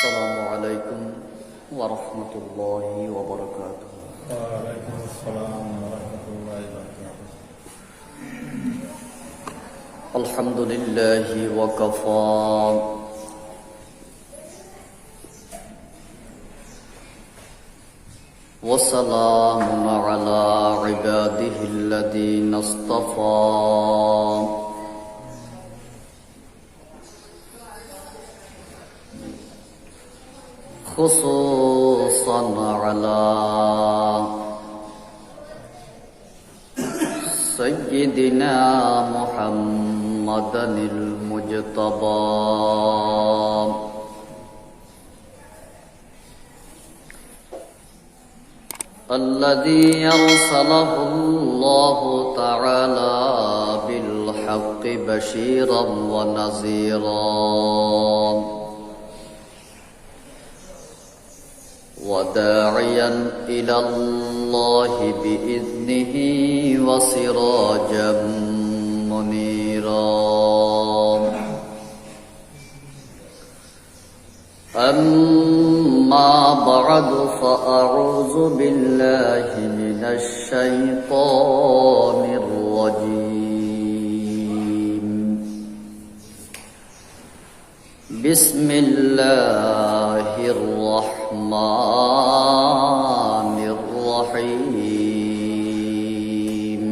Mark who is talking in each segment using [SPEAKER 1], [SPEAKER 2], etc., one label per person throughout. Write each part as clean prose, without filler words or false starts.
[SPEAKER 1] السلام عليكم ورحمة الله وبركاته.
[SPEAKER 2] وعليكم السلام ورحمة الله وبركاته.
[SPEAKER 1] الحمد لله وكفى وسلام على عباده الذين اصطفى خصوصا على سيدنا محمد المجتبى الذي أرسله الله تعالى بالحق بشيرا ونذيرا وداعيا إلى الله بإذنه وسراجا منيرا. أما بعد فأعوذ بالله من الشيطان الرجيم. بسم الله الرحمن الرحيم.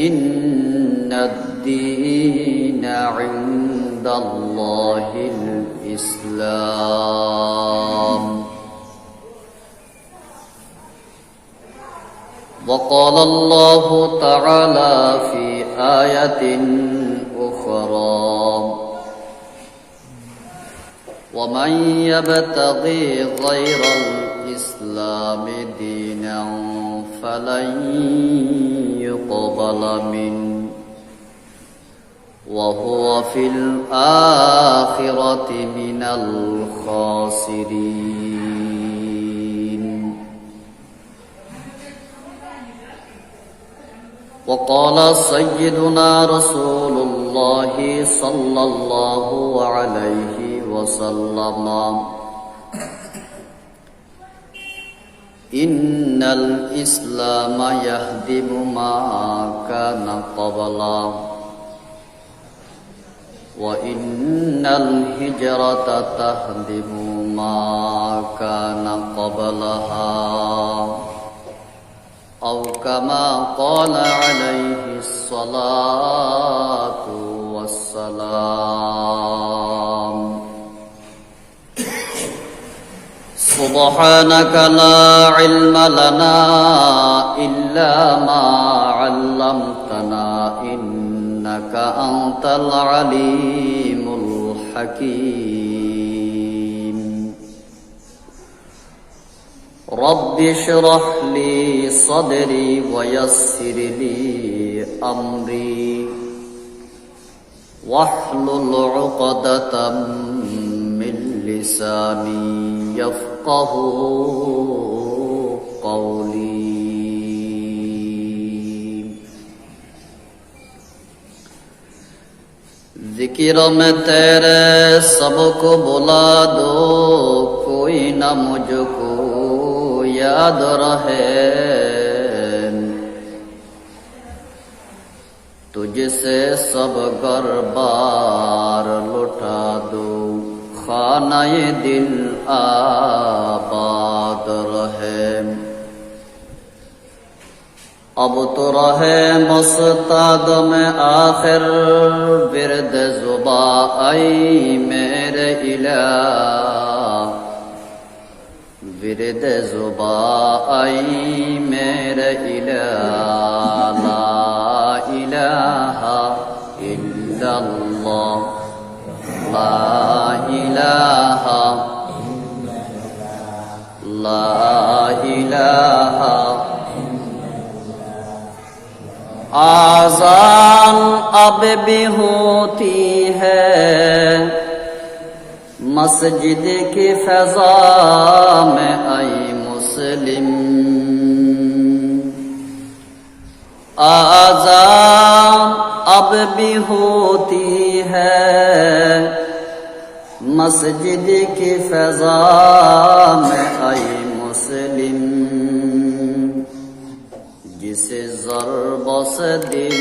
[SPEAKER 1] إن الدين عند الله الإسلام. وقال الله تعالى في آية أخرى: ومن يبتغي غير الإسلام دينا فلن يقبل منه وهو في الآخرة من الخاسرين. وقال سيدنا رسول الله صلى الله عليه وسلم: إن الإسلام يهدم ما كان قبله وإن الهجرة تهدم ما كان قبلها أو كما قال عليه الصلاة والسلام. سبحانك لا علم لنا إلا ما علمتنا إنك أنت العليم الحكيم. رب اشرح لي صدري ويسر لي أمري واحلل عقدة من لساني يفقه قولي. ذکر میں تیرے سب کو بلا دو کوئی نہ مجھ کو یاد رہے. تجھ سے سب گھر بار لٹا دو خانہ دل آباد رہے. اب تو رہے مستعد میں آخر ورد زباں آئی میرے الہ. ورد زباں آئی میرے الہ. لا الہ الا اللہ لا الہ لا الہ. آذان اب بھی ہوتی ہے مسجد کی فضا میں اے مسلم. آذان अब भी होती है मस्जिद की फज़ा में आई मुस्लिम जिसे ज़रबों से दिल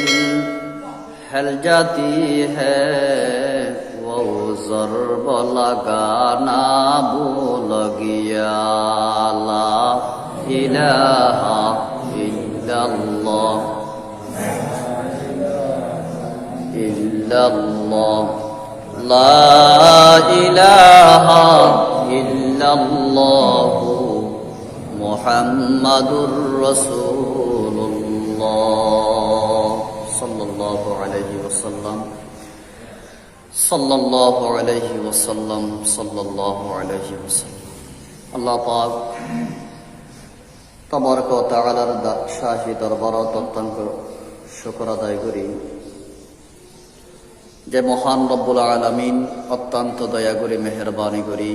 [SPEAKER 1] हिल जाती है वो ज़रब लगाना भूल गया ला इलाहा इल्लल्लाह इल्लल्लाह ला इलाहा इल्लल्लाह मुहम्मदुर रसूलुल्लाह सल्लल्लाहु अलैहि वसल्लम सल्लल्लाहु अलैहि वसल्लम सल्लल्लाहु अलैहि वसल्लम। अल्लाह पाक तबारक व तआलार शाही दरबारत अत्यंत शुक्र आदाय करी যে মহান রব্বুল আলামিন অত্যন্ত দয়া করে মেহেরবানি করি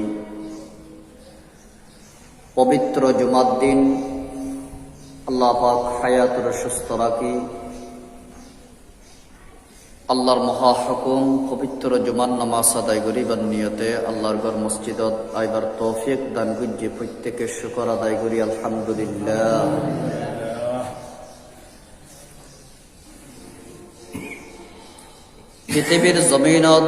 [SPEAKER 1] পবিত্র জুমার দিন আল্লাহ পাক হায়াতুর সুস্থ রাখি আল্লাহর মহা হুকুম পবিত্র জুমার নামাজ আদায় করিবার নিয়তে আল্লাহর ঘর মসজিদত আইবার তৌফিক দান করি প্রত্যেকের শুকর আদায় করি আলহামদুলিল্লাহ। পৃথিবীর জমিনত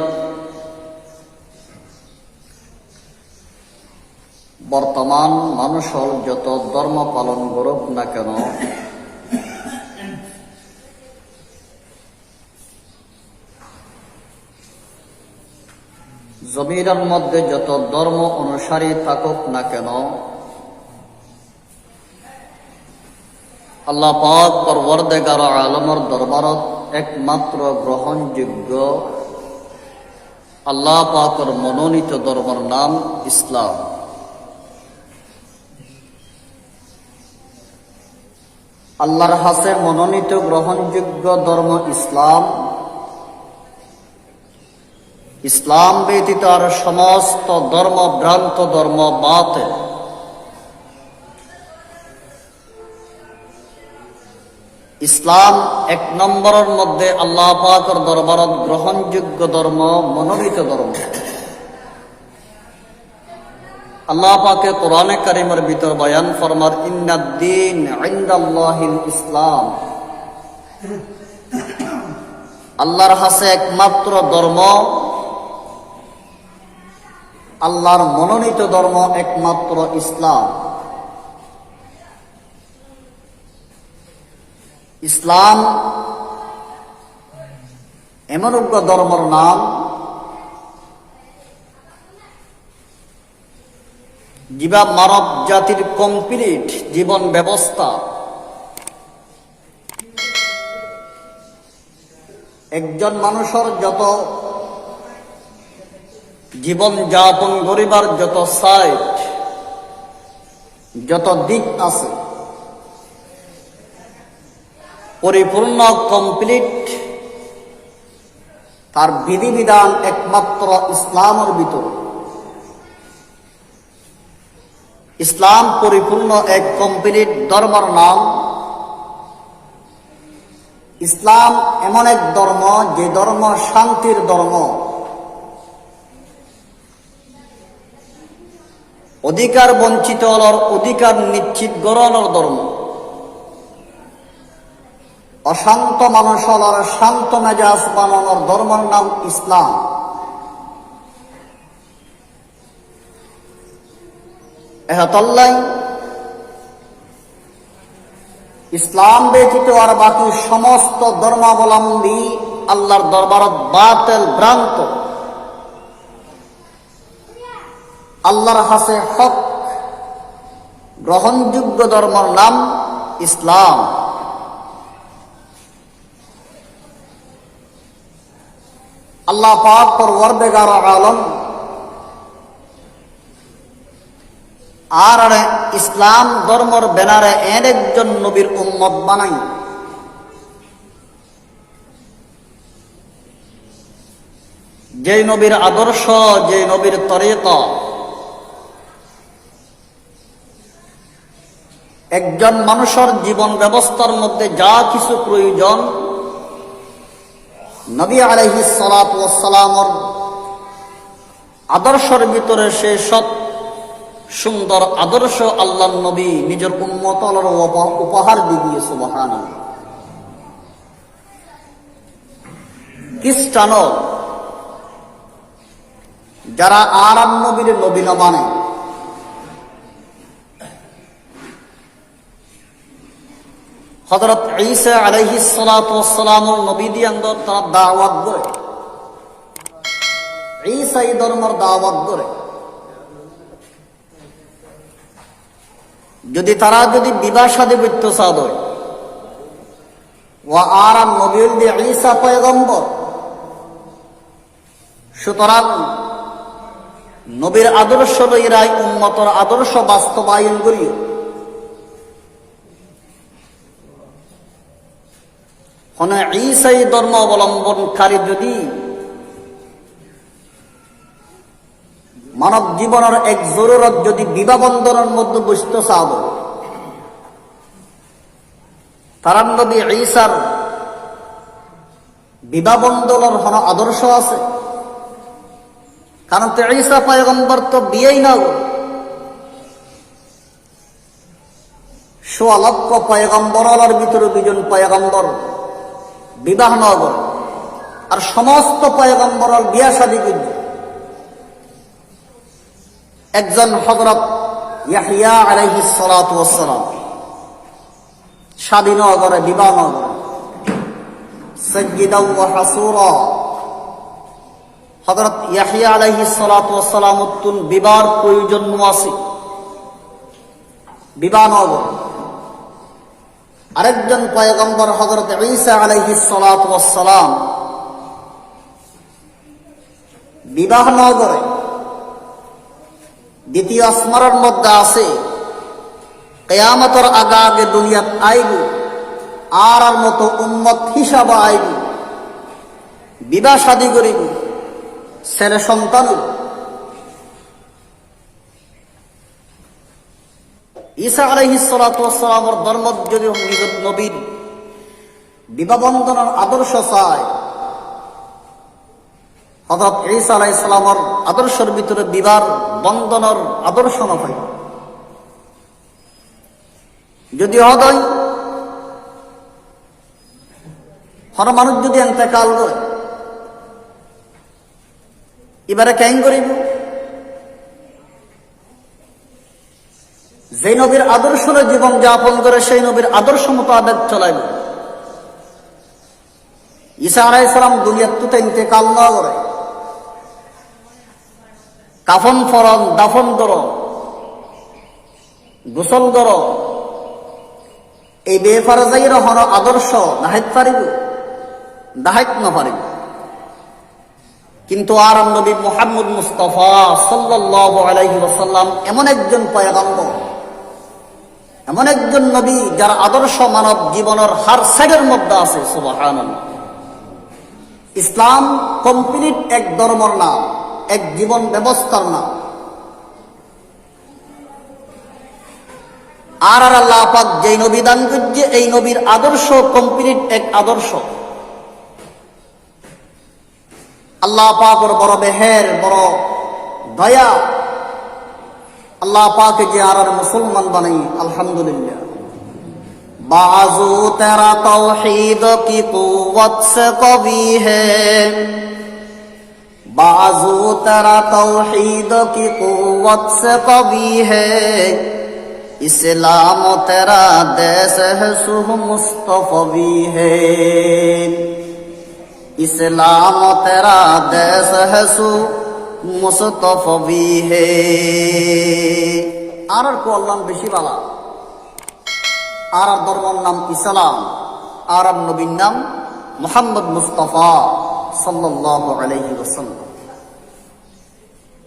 [SPEAKER 1] বর্তমান মানুষের যত ধর্ম পালন করুক না কেন জমিনের মধ্যে যত ধর্ম অনুসারী থাকুক না কেন আল্লাহ পাক পরওয়ারদিগার আলমের দরবারত একমাত্র গ্রহণযোগ্য আল্লাহ পাকের মনোনীত ধর্মের নাম ইসলাম। আল্লাহর হাতে মনোনীত গ্রহণযোগ্য ধর্ম ইসলাম। ইসলাম ব্যতীত আর সমস্ত ধর্ম ভ্রান্ত ধর্ম বাতিল। ইসলাম এক নম্বরের মধ্যে আল্লাহ পাকের দরবারত গ্রহণযোগ্য ধর্ম মনোনীত ধর্ম। আল্লাহ পাকে কোরআনে কারিমের ভিতর বয়ান ফরমার ইন্নাদ-দীন ইনদাল্লাহিল ইসলাম। আল্লাহর হাতে একমাত্র ধর্ম আল্লাহর মনোনীত ধর্ম একমাত্র ইসলাম। ইসলাম এমন এক ধর্মের নাম যিবা মানব জাতির কমপ্লিট জীবন ব্যবস্থা একজন মানুষের যত জীবন যাপন করিবার যত সাইট যত দিক আছে পরিপূর্ণ কমপ্লিট তার বিধিবিধান একমাত্র ইসলামের ভিতর। ইসলাম পরিপূর্ণ এক কমপ্লিট ধর্মের নাম। ইসলাম এমন এক ধর্ম যে ধর্ম শান্তির ধর্ম, অধিকার বঞ্চিত হলোর অধিকার নিশ্চিত গড়ানোর ধর্ম, অশান্ত মানুষ হলোর শান্ত মেজাজ বানানোর ধর্মের নাম ইসলাম। এহতল্লাই ইসলাম ব্যতীত আর বাকি সমস্ত ধর্মাবলম্বী আল্লাহর দরবারত বাতিল ভ্রান্ত। আল্লাহর হাতে হক গ্রহণযোগ্য ধর্মের নাম ইসলাম। আল্লাহ পাক পরওয়ারদিগার আলম আর ইসলাম ধর্মের ব্যানারে এর একজন নবীর উম্মত বানাই। যে নবীর আদর্শ, যে নবীর তরিকা একজন মানুষের জীবন ব্যবস্থার মধ্যে যা কিছু প্রয়োজন নবী আলাইহিস সালাতু ওয়াস সালামর আদর্শের ভিতরে সেই সব সুন্দর আদর্শ আল্লাহর নবী নিজের উম্মতর উপহার দিয়ে সুবহানাল্লাহ। খ্রিস্টানও যারা আরাম নবীর নবী না মানে, হযরত ঈসা আলাইহিস সালাতু ওয়াস সালামর নবী দিয়ে আন্দর তারা দাওয়াত করে, ঈসাই ধর্মের দাওয়াত করে। যদি বিবাহ শাদী করতে চাঁদ হয়, ও আরাম নবী দিয়ে ঈসা পয়গম্বর, সুতরাং নবীর আদর্শ লইরাই উম্মতর আদর্শ বাস্তবায়ন করিও। হনে ঈসাই ধর্ম অবলম্বনকারী যদি মানব জীবনের এক জরুরত যদি বিবাহ বন্ধনের মধ্যে বসতে চাব, তার নবী ঈসার বিবাহ বন্ধনের হন আদর্শ আছে। কারণ তো ঈসা পয়গম্বর তো বিয়েই না গো, ১৬ লক্ষ পয়গম্বরের ভিতরে ২ জন পয়গম্বর বিবাহ না করে, আর সমস্ত পয়গম্বরের বিয়া শাদী করছে। একজন হযরত ইয়াহইয়া আলাইহিস সালাতু ওয়াস সালাম শাদী না করে, বিবাহ না করে, সাইয়্যিদাও ওয়া হাসুরা। হযরত ইয়াহইয়া আলাইহিস সালাতু ওয়াস সালাম তুন বিবাহর প্রয়োজন আছে, বিবাহ না করে। আরেকজন পয়গম্বর হযরত ঈসা আলাইহিস সালাতু ওয়াস সালাম বিবাহ না করে। দ্বিতীয় আসমানের মধ্যে আছে কিয়ামতের আগে আগে দুনিয়াত আইব, আর মতো উম্মত হিসাবে আইব, বিবাহ শাদী করিব, ছেলে সন্তান। ঈসা আলাইহিস সালাতু ওয়াস সালামের ধর্ম যদি নিজের নবীর বিবাহ বন্ধনের আদর্শ চায়, হযরত ঈসা আলাইহিস সালামের আদর্শের ভিতরে বিবাহ বন্ধনের আদর্শ না পাই। যদি হদয় হর মানুষ যদি এতেকাল করে, এবারে কেন করিব? যে নবীর আদর্শ জীবন যাপন করে সেই নবীর আদর্শ মোতাবেক চলাইব। ঈসা আলাইহিস সালাম দুনিয়ার তুতে ইন্তেকাল না করে, কাফন ফরন, দাফন কর, গোসল কর, এই বেফারজাইর হন আদর্শ দাহাইত পারিব, দাহাইত না পারিব। কিন্তু আর নবী মুহাম্মদ মুস্তাফা সাল্লাল্লাহু আলাইহি ওয়াসাল্লাম এমন একজন পয়গম্বর, এমন একজন নবী যার আদর্শ মানব জীবনের হার সাইডের মধ্যে আছে। সুবহানাল্লাহ। ইসলাম কমপ্লিট এক ধর্মের নাম, এক জীবন ব্যবস্থার নাম। আর আল্লাহ পাক যেই নবী দান করছে, এই নবীর আদর্শ কমপ্লিট এক আদর্শ। আল্লাহ পাকের বড় মেহের, বড় দয়া। আল্লাহ পাক যে আর মুসলমান বানাই, আলহামদুলিল্লাহ। बाजू तेरा तौहीद की कुव्वत से कवी है, बाजू तेरा तौहीद की कुव्वत से कवी है, इस्लाम तेरा देश है सुह मुस्तफवी है, इस्लाम तेरा देश है सुह मुस्तफवी है। আর को अल्लाह বেশি বালা। আরব ধর্মের নাম ইসলাম, আরব নবীর নাম মুহাম্মদ মুস্তাফা সাল্লাল্লাহু আলাইহি ওয়াসাল্লাম।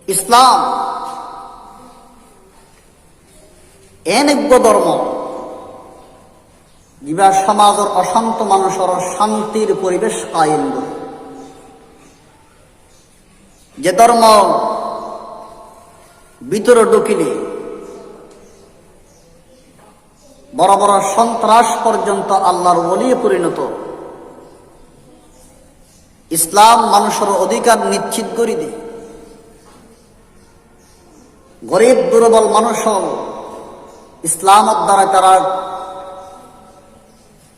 [SPEAKER 1] ইসলাম এন এক ধর্ম যা সমাজের অশান্ত মানুষের শান্তির পরিবেশ কায়েম করে। যে ধর্ম ভিতরে ঢুকিলে বড় বড় সন্ত্রাস পর্যন্ত আল্লাহর ওলি পরিণত, ইসলাম মানুষের অধিকার নিশ্চিত করে দেয়। গরিব দুর্বল মানুষ ইসলামের দ্বারা তারা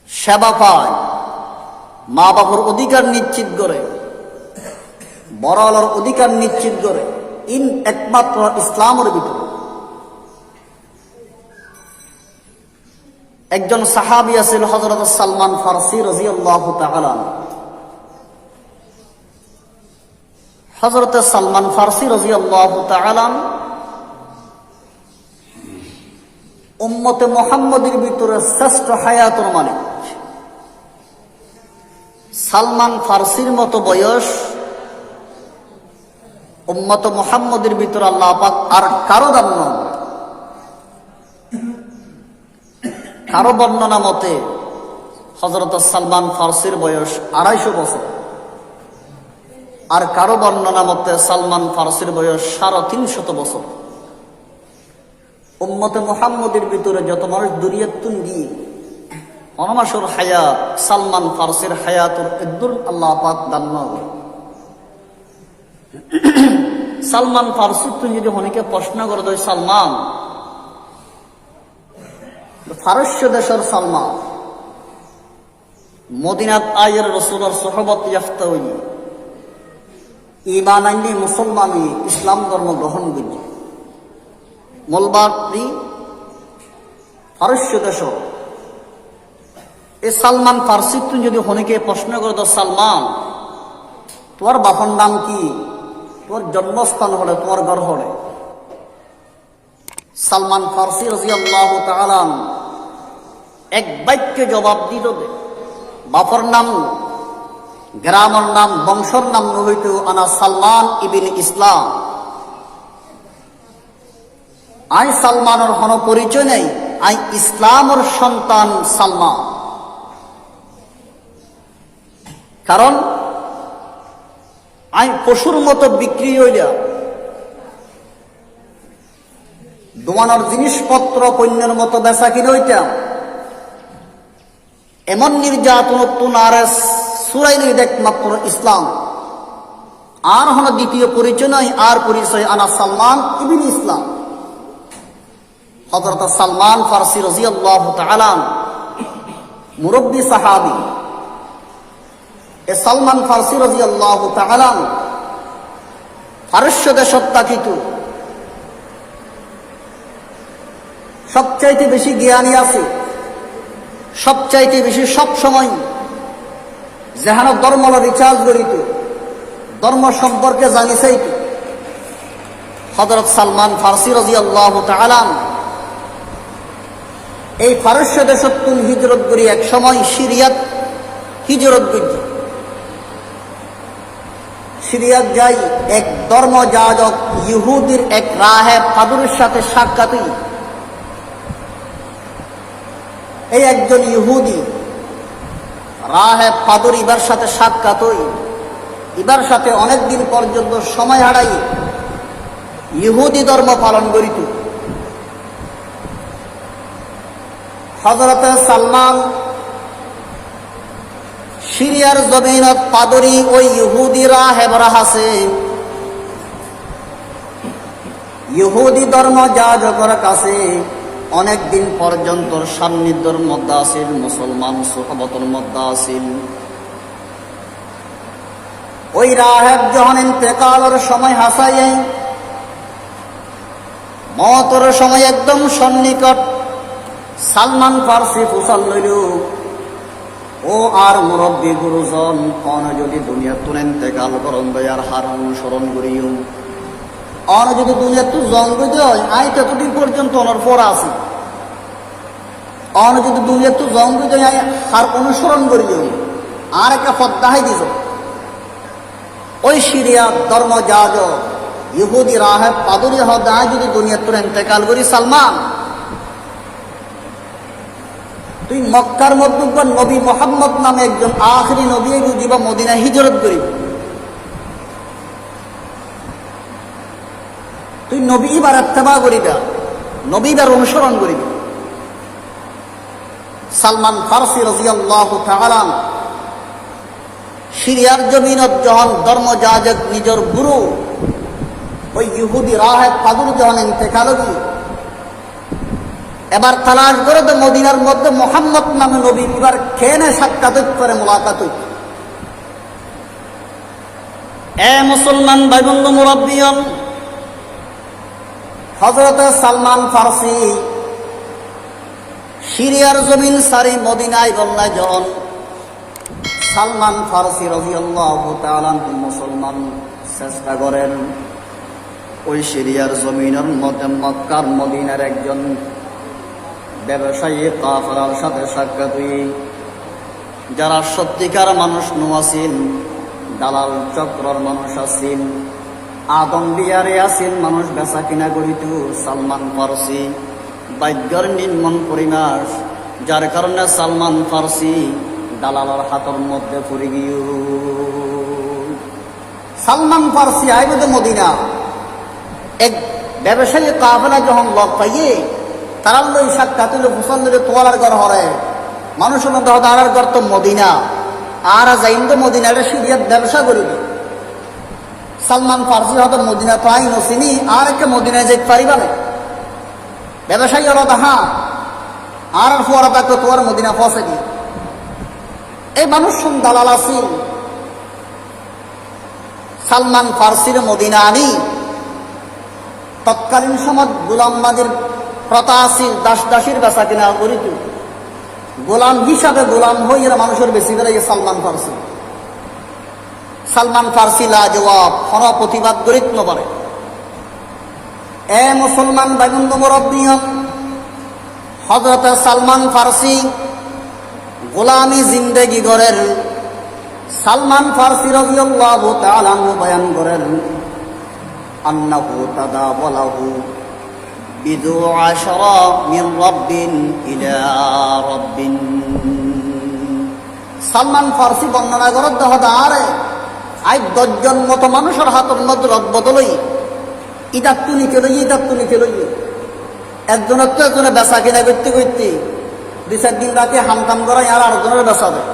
[SPEAKER 1] সেবা পায়, মা বাবার অধিকার নিশ্চিত করে, বড় আলোর অধিকার নিশ্চিত করে একমাত্র ইসলামের ভিতরে। একজন সাহাবী আছেন হযরত সালমান ফারসি রাদিয়াল্লাহু তাআলা। হযরত সালমান ফারসি রাদিয়াল্লাহু তাআলা উম্মতে মুহাম্মদের ভিতরে শ্রেষ্ঠ হায়াতের মালিক। সালমান ফারসির মতো বয়স উম্মতে মুহাম্মদের ভিতরে আল্লাহ পাক আর কারো দান নন। কারো বর্ণনা মতে হযরত সালমান ফারসির বয়স 250 বছর, আর কারো বর্ণনা মতে সালমান ফারসির বয়স 350 বছর। উম্মতে মুহাম্মদের ভিতরে যত মানুষ দুনিয়াতুন গিয়ে অনমাসুর হায়াত, সালমান ফারসির হায়াতুর একদুর আল্লাহ পাক দান নন। সালমান ফারসি তুমি যদি অনেকে প্রশ্ন করে দেয়, সালমান ফারস্য দেশের সালমান মদিনাত আয়ের রসুলের সোহবত ইয়াফতা হই ঈমান আইনি মুসলমানি ইসলাম ধর্ম গ্রহণ করি মলবারি ফারস্য দেশ। এই সালমান ফারসি তুমি যদি অনেকে প্রশ্ন করে দাও, সালমান তোমার বাপর নাম কি, তোমার জন্মস্থান হলে, তোমার ঘর হলে, সালমান ফারসি রাদিয়াল্লাহু তাআলা এক বাক্যে জবাব দিল, বাপর নাম, গ্রামের নাম, বংশর নাম হইত আনা সালমান ইবনে ইসলাম। আই সালমানের হন পরিচয় নেই, আই ইসলামের সন্তান সালমান। কারণ আই পশুর মতো বিক্রি হইলা দোয়ানোর জিনিসপত্র পণ্যের মতো বেচা কিনে হইতাম। এমন নির্যাতন আর সুরাইল একমাত্র ইসলাম, আর হন দ্বিতীয় পরিচয় নয়, আর পরিচয় আনা সালমান ইবনে ইসলাম। হযরত সালমান ফারসি রাদিয়াল্লাহু তাআলা মুরব্বী সাহাবী। এ সালমান ফারসি রাদিয়াল্লাহু তাআলা ফারস্য দেশত থাকিত সবচাইতে বেশি জ্ঞানী আছে, সবচাইতে বেশি সব সময় যেহান ধর্ম রিচার্জ করিত, ধর্ম সম্পর্কে জানি চাইত। হযরত সালমান ফারসি রাদিয়াল্লাহু তাআলা এই ফারস্য দেশতুন হিজরত করি এক সময় সিরিয়াত হিজরত করি। সিরিয়াত যাই এক ধর্মযাজক ইহুদির এক রাহেব ফাদুরের সাথে সাক্ষাৎ। এই একজন ইহুদি রাহেব ফাদুর ইবার সাথে সাক্ষাৎ হই, ইবার সাথে অনেকদিন পর্যন্ত সময় হারাই ইহুদি ধর্ম পালন করিত। হযরত সালমান সিরিয়ার জমিনত পাদরি ওই ইহুদি রাহেবরা আছে, ইহুদি ধর্ম যাজকের কাছে অনেকদিন পর্যন্ত সান্নিধ্যের মধ্যে আছিল, মুসলমান সুহবতের মধ্যে আছিল। ওই রাহেব যখন ইন্তেকালের সময় হাসাই, মওতের সময় একদম সন্নিকট, সালমান ফারসি ফুসাল লইল, ও আর মুরব্বী গুরুজন অন যদি দুনিয়া তুন ইন্তেকাল করন দয়ার হার অনুসরণ করিও, অন যদি দুনিয়া তু জন্ম দেয় আই ততদিন পর্যন্ত অনর পর আছে, অন যদি দুনিয়া তু জন্ম দেয় আই হার অনুসরণ করিও, আর একটা ফদ্দাহাই দিছ। ওই সিরিয়া ধর্ম যাজক ইহুদি রাহেব পাদুরি হদায় যদি দুনিয়া তুন ইন্তেকাল করি, সালমান তুই মক্কার মধ্যে নবী মুহাম্মদ নামে একজন আখরি নবী বুঝিবা মদিনা হিজরত করিব, তুই নবী বার ইত্তেবা করিবা, নবী বার অনুসরণ করিবি। সালমান ফারসি রাদিয়াল্লাহু তাআলা সিরিয়ার জমিনত যখন ধর্মযাজক নিজের গুরু ওই ইহুদি রাহেব পাগল যখন ইন্তেকাল হল, এবার তালাশ করে তো মদিনার মধ্যে মোহাম্মদ নামে নবী এবার খেয়ে সাক্ষাৎ করে মোলাকাত। এ মুসলমান ভাই বন্ধু মুরব্বিয়ন, হযরত সালমান ফারসি সিরিয়ার জমিন সারি মদিনায় বললায় যখন সালমান ফারসি রাদিয়াল্লাহু তাআলা মুসলমান চেষ্টা করেন ওই সিরিয়ার জমিনের মধ্যে মক্কার মদিনার একজন ব্যবসায়ী কাফেলার সাথে সাক্ষাৎ হই, যারা সত্যিকার মানুষ নোয়াছেন, দালাল চক্রর মানুষ আছেন, আদম বিয়ারে আছেন, মানুষ বেচা কিনা করিত। সালমান ফারসি ভাগ্যের নির্মম পরিণাশ, যার কারণে সালমান ফারসি দালালের হাতের মধ্যে পড়ে গিয়ে সালমান ফারসি আইবদে মদিনা এক ব্যবসায়ী কাফেলা যখন লগ পাইয়ে তারার লই সাক্ষাৎ হইল, মুসল্লির তোয়ালার ঘর হরে মানুষের মধ্যে দাঁড়ার ঘর তো মদিনা, আর যাইন তো মদিনাটা সিরিয়ার ব্যবসা করিল। সালমান ফারসি হয়তো মদিনা তো আইন চিনি, আর একটা মদিনায় যেতে পারিবা না, ব্যবসায়ী হলো তাহা আর ফোয়ারা থাকতো তোমার মদিনা ফসে দিয়ে এই মানুষ দালাল আছিল। সালমান ফারসির মদিনা আনি তৎকালীন সময় গোলামবাদীর প্রথা আছিল, দাস দাসীর বেচা কিনা করিত, গোলাম হিসাবে গোলাম হই এরা মানুষের বেশি করে সালমান ফারসি। সালমান ফারসি লাজবাব কোন প্রতিবাদ করিত নপারে। এ মুসলমান ভাইবন্ধু মুরব্বিয়ন, হযরত সালমান ফারসি গোলামি জিন্দেগি করেন। সালমান ফারসি রাদিয়াল্লাহু তাআলা বয়ান করেন আন্নাহু তাদাওয়ালাহু বিদু আশরা মিন রাব্বিন ইলা রাব্বিন। সালমান ফারসি বর্ণনা করেন দহদারে আই 10 জন মতো মানুষের হাতের মধ্যে রদ বদলই ইদাত্তু নিতে লই একজনের তো একজনে বেচা কিনা করতে করতে 2-4 দিন রাতে হামকাম করাই আর আরেকজনের বেচা দেয়,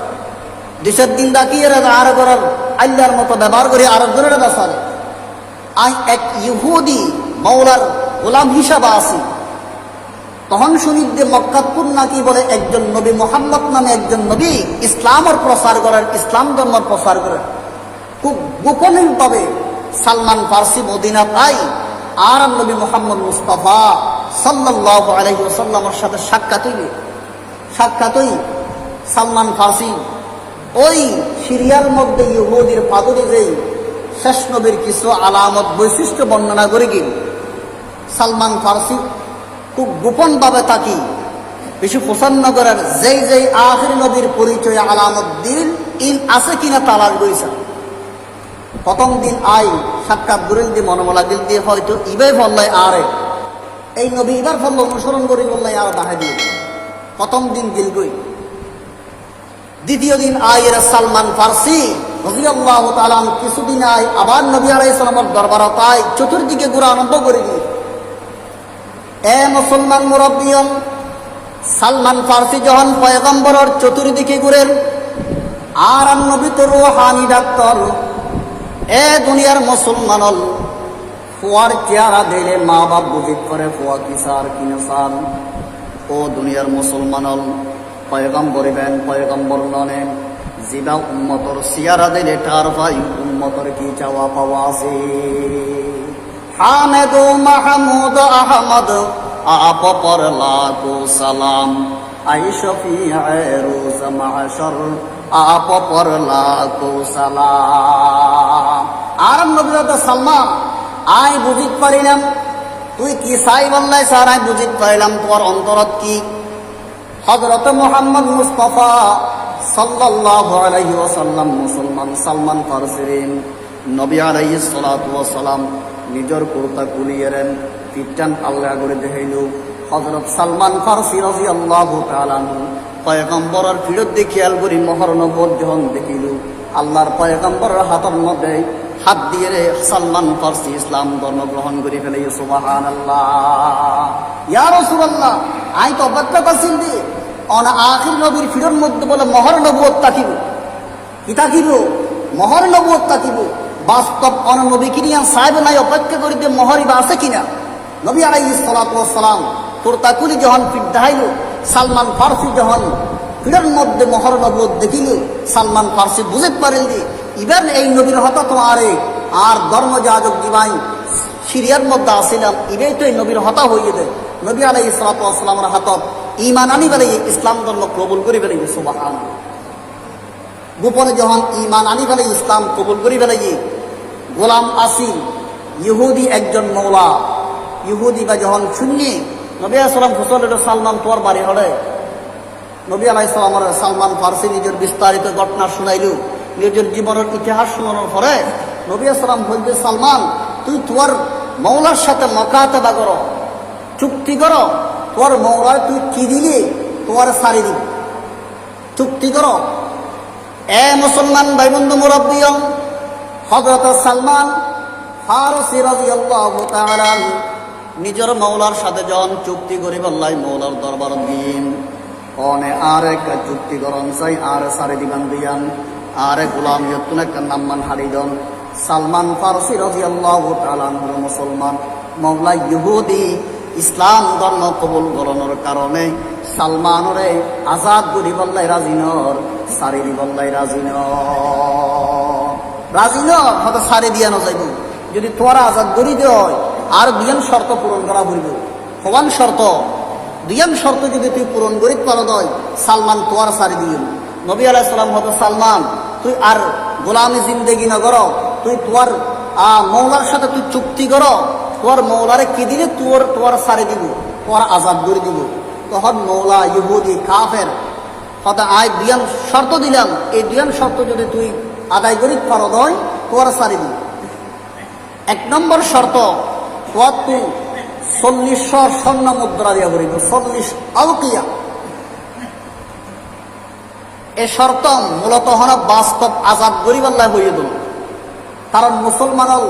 [SPEAKER 1] 2-4 দিন রাখি এরা আর করার আল্লাহর মতো ব্যবহার করে আরেকজনের বেচা দেয়। আই এক ইহুদি মাওলার গোলাম হিসাবে আছি, তখন শুনিত যে মক্কাতুর নাকি বলে একজন নবী মুহাম্মদ নামে একজন নবী ইসলামের প্রচার করেন, ইসলাম ধর্মের প্রচার করেন। খুব গোপনীয় ভাবে সালমান ফারসি মদিনা পাই আর নবী মুহাম্মদ মুস্তাফা সাল্লাল্লাহু আলাইহি ওয়াসাল্লামের সাথে সাক্ষাৎ হই সালমান ফারসি ওই সিরিয়ার মধ্যে ইহুদির পাদরে যেই শেষ নবীর কিছু আলামত বৈশিষ্ট্য বর্ণনা করে গিয়ে সালমান ফারসি খুব গোপন ভাবে থাকি বেশি পছন্দ করার যেই আখির নবীর পরিচয় আলামত দিন ইন আছে কিনা তালাশ গইছে। প্রথম দিন আই সাক্ষাৎ গুরেন দিয়ে মনোমলা দিল দিয়ে হয়তো ইবাই ফল্লাই আরে এই নবী ইবার ফল্ল অনুসরণ করি বললাই আর বাহাই দিয়ে প্রথম দিন দিল গই। দ্বিতীয় দিন আয়ের সালমান ফারসি রাদিয়াল্লাহু তাআলা কিছুদিন আয় আবার নবী আলাইহিস সালামের দরবারত আয় চতুর্দিকে ঘুরা আরম্ভ করে দিয়ে। এ মুসলমান মুরব্বিয়ন, সালমান ফারসি যখন পয়গম্বরের চতুর্দিকে ঘুরেন আর নবী তো রুহানি ডাক্তার এ দুনিয়ার মুসলমান ফুয়ার চেহারা দিলে মা বাপ বুঝিত করে ফুয়া কি সার কিনে সার। ও দুনিয়ার মুসলমান পয়গম্বরিবেন পয়গম্বর ননেন জিবা উম্মতর চেহারা দিলে তার ভাই উম্মতর কি চাওয়া পাওয়া আছে। হামেদ মাহমুদ আহমদ আপ পর লাখো সালাম আই শফিয়ে রোজ মাহশর আপ পর লাখো সালাম। আর নবীত সালমান আই বুঝিত পারিলাম তুই কি চাই বললাই স্যার, আই বুঝিত পারিলাম তোর অন্তরত কি। হযরত মুহাম্মদ মুস্তাফা সাল্লাল্লাহু আলাইহি ওয়াসাল্লাম মুসলমান সালমান ফারসির নবী আলাইহিস সালাতু ওয়াস সালাম নিজের কুর্তা কুলিয়েরেন পিটান আল্লাহ করে দেখাইল। হযরত সালমান ফারসি রাদিয়াল্লাহু তাআলা পয়গম্বরের ফিরত দিয়ে খেয়াল করি মহর নবত যখন দেখিল আল্লাহর পয়গম্বরের হাতের মধ্যে হাত দিয়ে রে সালমান ফারসি ইসলাম ধর্ম গ্রহণ করে ফেলে। সুবহানাল্লাহ, ইয়া রাসূলুল্লাহ, আই তো অপেক্ষা করছি অন আখির নবীর ফিরত মধ্যে বলে মহর নবত তাকিব কি তাকিব মহর নবুয়ত থাকিব বাস্তব অন নবী কিনিয়া সাহেব নাই অপেক্ষা করিতে মহর ইবা আছে কিনা। নবী আলাইহিস সালাতু ওয়াস সালাম তোরতাকুলি যখন পিঠ দেখাইল, সালমান ফারসি যখন পিঠের মধ্যে মহর নবুয়ত দেখিল, সালমান ফারসি বুঝতে পারেন যে ইবার এই নবীর হতা তো আর ধর্ম যাজক দিবাই সিরিয়ার মধ্যে আসিলাম, ইবেই তো এই নবীর হতা হইয়ে দেয়। নবী আলাইহিস সালাতু ওয়াস সালামের হাতত ঈমান আনি বেলাই ইসলাম ধর্ম কবুল করি বেলাই সুবহানাল্লাহ। গোপনে যখন ঈমান আনি বেলাই ইসলাম কবুল করি বেলাই গোলাম আসিল ইহুদি একজন মৌলা, ইহুদি বা যখন শুননি নবী আলাইহিস সালাম ফুসল সালমান তোর বাড়ি হলে, নবী আলাইহিস সালামের সালমান ফারসি নিজের বিস্তারিত ঘটনা শুনাইল, নিজের জীবনের ইতিহাস শোনানোর পরে নবী আলাইহিস সালাম বলতে, সালমান তুই তোর মৌলার সাথে মকাতাবা করো, চুক্তি করো, তোর মৌলায় তুই কি দিলি তোর সারি দিবি, চুক্তি করো। এ মুসলমান ভাই বন্ধু মুরব্বিয়ন, হযরত সালমান ফারসি রাদিয়াল্লাহু তাআলা নিজের মৌলার সাথে যখন চুক্তি করি বললাই মৌলার দরবার দিন অনে আর একটা চুক্তি করন চাই আর সারি দিবান দিয়ান আর গোলাম ইয়তুন একটা নাম্মান হারিদন। সালমান ফারসি রাদিয়াল্লাহু তাআলা মুসলমান, মৌলা ইহুদি ইসলাম ধর্ম কবুল করানোর কারণে সালমানরে আজাদ করি বললাই রাজিনর, সারি দি বললাই রাজিনর হয়তো সারি দিয়ানো যাইব। যদি তোরা আজাদ করি দেয় আর দুইয়ান শর্ত পূরণ করা হইব, হবান শর্ত দুইয়ান শর্ত যদি তুই পূরণ করি পারো দয় সালমান তোয়ার সারি দিও। নবী আলাইহিস সালাম হয়তো, সালমান তুই আর গোলামি জিন্দেগি না করো, তুই তোর মৌলার সাথে তুই চুক্তি করো, তোর মৌলারে কি দিলে তোর সারি দিব, তোর আজাদ করে দিব। তখন মৌলা ইহুদি কাফের হয়তো আয় দুইয়ান শর্ত দিলাম, এই দুইয়ান শর্ত যদি তুই আদায় করি পারো দয় তোর সারি দিব। 1 নম্বর শর্ত, তোর তুই 40 স্বর্ণ মুদ্রা দিয়া করিব, 40 আউকিয়া। এ শর্ত মূলত হন বাস্তব আজাদ গরিবাল্লাহ হইয়ে দিল। কারণ মুসলমানল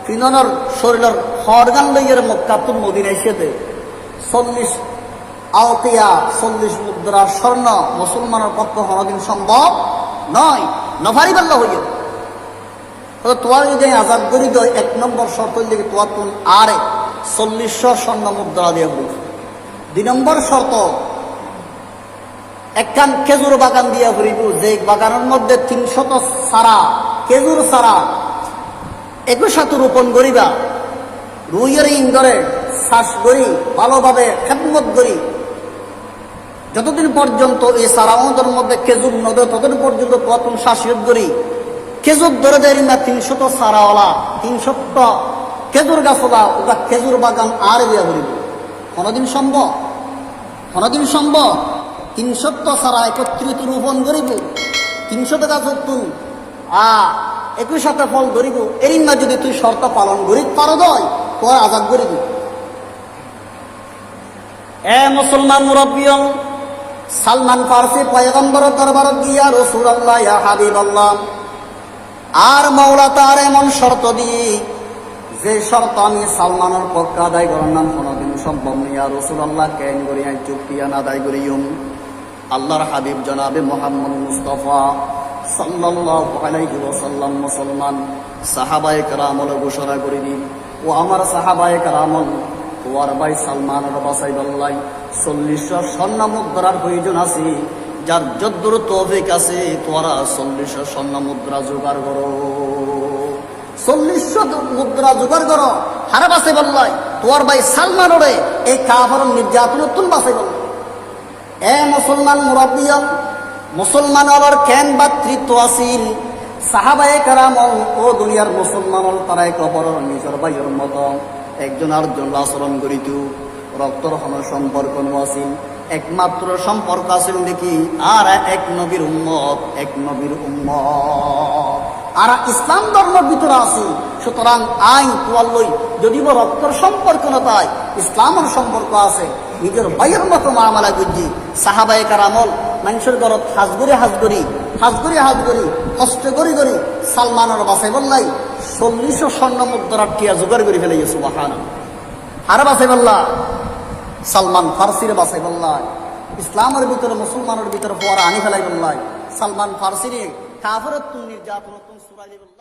[SPEAKER 1] ফিননের শরীরের হরগান লইয়ের মক্কাতুল মদিনায় সেতে 40 আউকিয়া 40 মুদ্রা স্বর্ণ মুসলমানের পক্ষে হনদিন সম্ভব নয়, নভারিবাল্লাহ হইয়ে। তোয়ার যদি আজাদ করি দেয় 1 নম্বর শর্ত দিকে তোয়ার তুন আরে 40 স্বর্ণ মুদ্রা দিয়ে হইব। 2 নম্বর শর্ত, একখান খেজুর বাগান দিয়া ঘুরিব, যে বাগানের মধ্যে 300 সারা খেজুর সারা একই সাথে রোপণ করিবা, রুইয়ের ইন্দরে শ্বাস করি ভালোভাবে খেদমত করি, যতদিন পর্যন্ত এই সারা আমাদের মধ্যে খেজুর নদে ততদিন পর্যন্ত প্রথম শ্বাসিয়ত করি। খেজুর ধরে দেয় না 300 সারাওয়ালা 300 খেজুর গাছওয়ালা ওটা খেজুর বাগান আর দিয়া ঘুরিব। কোনোদিন সম্ভব? কোনোদিন সম্ভব? 300 সারা একত্রিত রোপণ করিব, 300 গাছ তুই একই সাথে ফল ধরিব। এরই না যদি তুই শর্ত পালন করি পারো দয় তোর আজাদ করিব। এ মুসলমান মুরব্বিয়ন, সালমান ফারসি পয়গম্বর দরবার গিয়া রাসূলুল্লাহ ইয়া হাবিবাল্লাহ আর মৌলা তার এমন শর্ত দিয়ে, যে শর্ত আমি সালমানের পক্ষে আদায় করার নাম কোনোদিন সম্ভব নেই। আর রাসূলুল্লাহ কেন করি চুক্তি আদায় করিম। আল্লাহর হাবিব জনাবে মুহাম্মদ মুস্তাফা সাল্লাল্লাহু আলাইহি ওয়াসাল্লাম মুসলমান সাহাবায়ে কেরামল ঘোষণা করে দিন, ও আমার সাহাবায়ে কেরামল তোমার ভাই সালমানের বাসাই বললাই 40 স্বর্ণ মুদ্রার প্রয়োজন আছে, যার যদ্দুর তৌফিক আছে তোরা 40 স্বর্ণ মুদ্রা জোগাড় করো, 40 মুদ্রা জোগাড় করো। হারে বাসাই বললাই তোর ভাই সালমানরে এই কাফের নির্যাতন তুল বাসাই বলল। এ মুসলমান মুরব্বিয়ন, মুসলমান আবার কেন ভাতৃত্ব আসিল, সাহাবায়ে কেরামল ও দুনিয়ার মুসলমানল তারা এক অপরের নিজের ভাইয়ের মতো একজন আরেকজন আচরণ করিত, রক্তর কোনো সম্পর্ক আসিল, একমাত্র সম্পর্ক আসিল দেখি আর এক নবীর উম্মত, এক নবীর উম্মত আর ইসলাম ধর্মের ভিতরে আসি। সুতরাং আইন তোয়ার লই যদি রক্তর সম্পর্ক না তাই ইসলামের সম্পর্ক আছে, নিজের ভাইয়ের মতো মামলা করছি। সাহাবায়ে কেরামল মানুষের ঘরত হাজগরি কষ্ট করি সালমানের বাসাই বললাই 40 স্বর্ণ মুদ্রার টিয়া জোগাড় করে ফেলে সুবহানাল্লাহ। আর বাসাই বললা সালমান ফারসির বাসাই বললাই, ইসলামের ভিতরে মুসলমানের ভিতরে ফোয়ারা আনি ফেলাই বললাই, সালমান ফারসির কাফেরত নির্যাতন রাহিবুল্লাহ